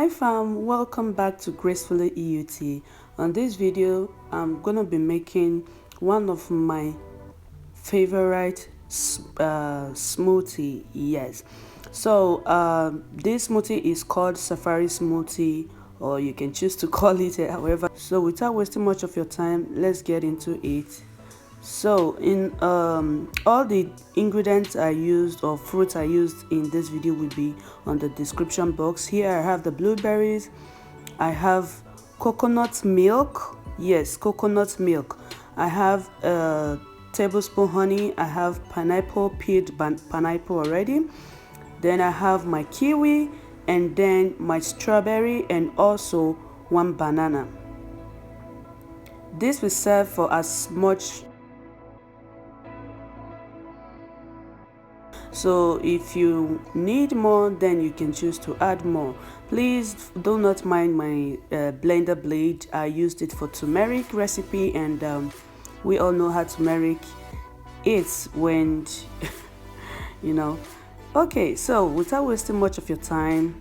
Hi fam, welcome back to Gracefullyeut. On this video, I'm gonna be making one of my favorite smoothie. Yes, so this smoothie is called Safari Smoothie, or you can choose to call it however. So without wasting much of your time, let's get into it. So in all the ingredients I used or fruits I used in this video will be on the description box. Here I have the blueberries, I have coconut milk, yes, coconut milk, I have a tablespoon honey, I have pineapple, peeled pineapple already, then I have my kiwi, and then my strawberry, and also one banana. This will serve for as much. So if you need more, then you can choose to add more. Please do not mind my blender blade. I used it for turmeric recipe, and we all know how turmeric is when you know. Okay, so without wasting much of your time,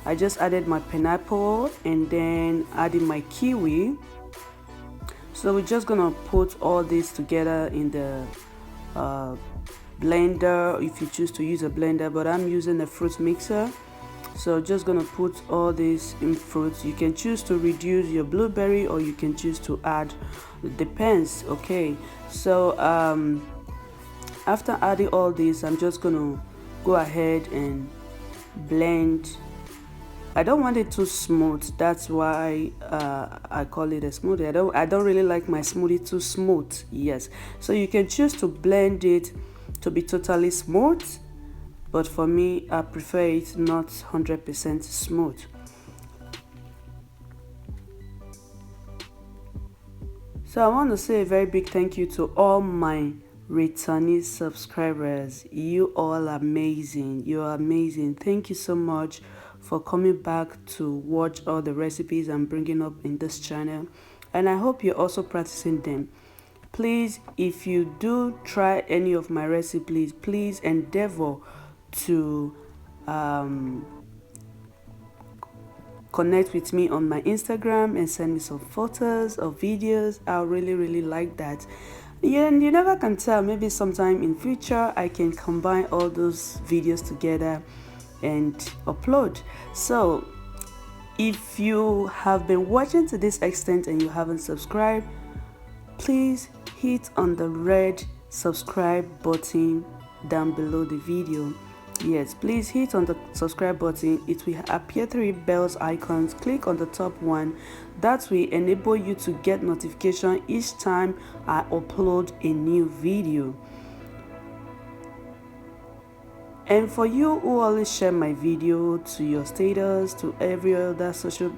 I just added my pineapple and then adding my kiwi. So we're just gonna put all this together in the blender if you choose to use a blender, but I'm using a fruit mixer. So just gonna put all this in fruits. You can choose to reduce your blueberry or you can choose to add, it depends. Okay, so after adding all this, I'm just gonna go ahead and blend. I don't want it too smooth, that's why I call it a smoothie. I don't really like my smoothie too smooth. Yes, so you can choose to blend it to be totally smooth, but for me I prefer it not 100% smooth. So I want to say a very big thank you to all my returning subscribers. You all are amazing. You are amazing. Thank you so much for coming back to watch all the recipes I'm bringing up in this channel, and I hope you're also practicing them. Please, if you do try any of my recipes, please endeavor to connect with me on my Instagram and send me some photos or videos. I really like that. Yeah, and you never can tell, maybe sometime in future I can combine all those videos together and upload. So if you have been watching to this extent and you haven't subscribed, please hit on the red subscribe button down below the video. Yes, please hit on the subscribe button. It will appear 3 bells icons. Click on the top one. That will enable you to get notification each time I upload a new video. And for you who always share my video to your status, to every other social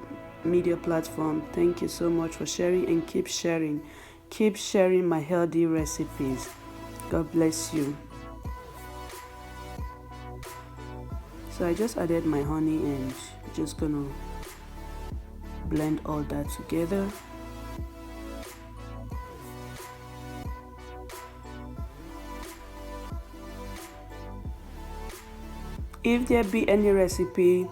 media platform, thank you so much for sharing, and keep sharing. Keep sharing my healthy recipes. God bless you. So I just added my honey and just gonna blend all that together. If there be any recipe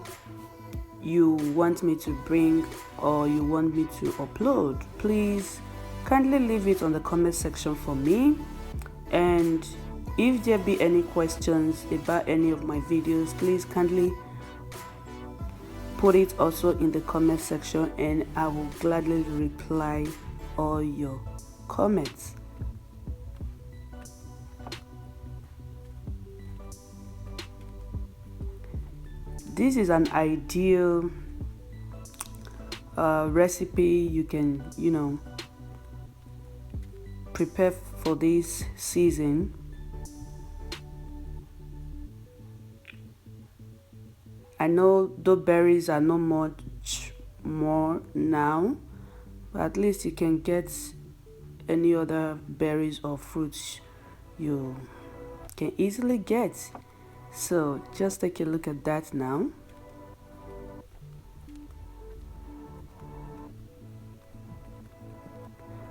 you want me to bring or you want me to upload, please kindly leave it on the comment section for me. And if there be any questions about any of my videos, please kindly put it also in the comment section and I will gladly reply all your comments. This is an ideal recipe you can, prepare for this season. I know the berries are not much more now, but at least you can get any other berries or fruits you can easily get. So just take a look at that now.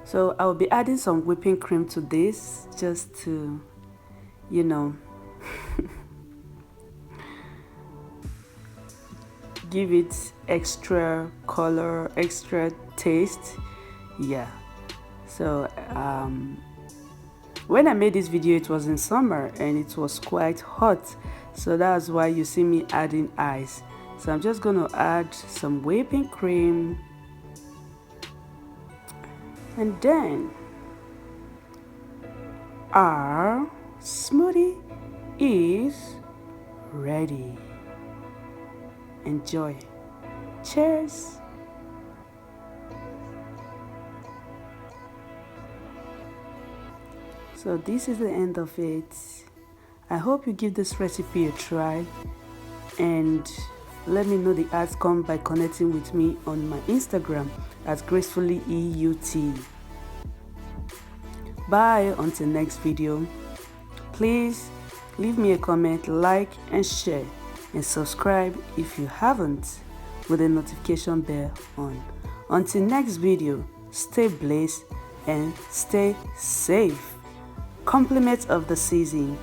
So I'll be adding some whipping cream to this just to, give it extra color, extra taste. Yeah, so when I made this video, it was in summer and it was quite hot, so that's why you see me adding ice. So I'm just gonna add some whipping cream, and then our smoothie is ready. Enjoy. Cheers. So this is the end of it. I hope you give this recipe a try and let me know the outcome by connecting with me on my Instagram at Gracefullyeut. Bye until next video. Please leave me a comment, like and share, and subscribe if you haven't, with the notification bell on. Until next video, stay blessed and stay safe. Compliments of the season.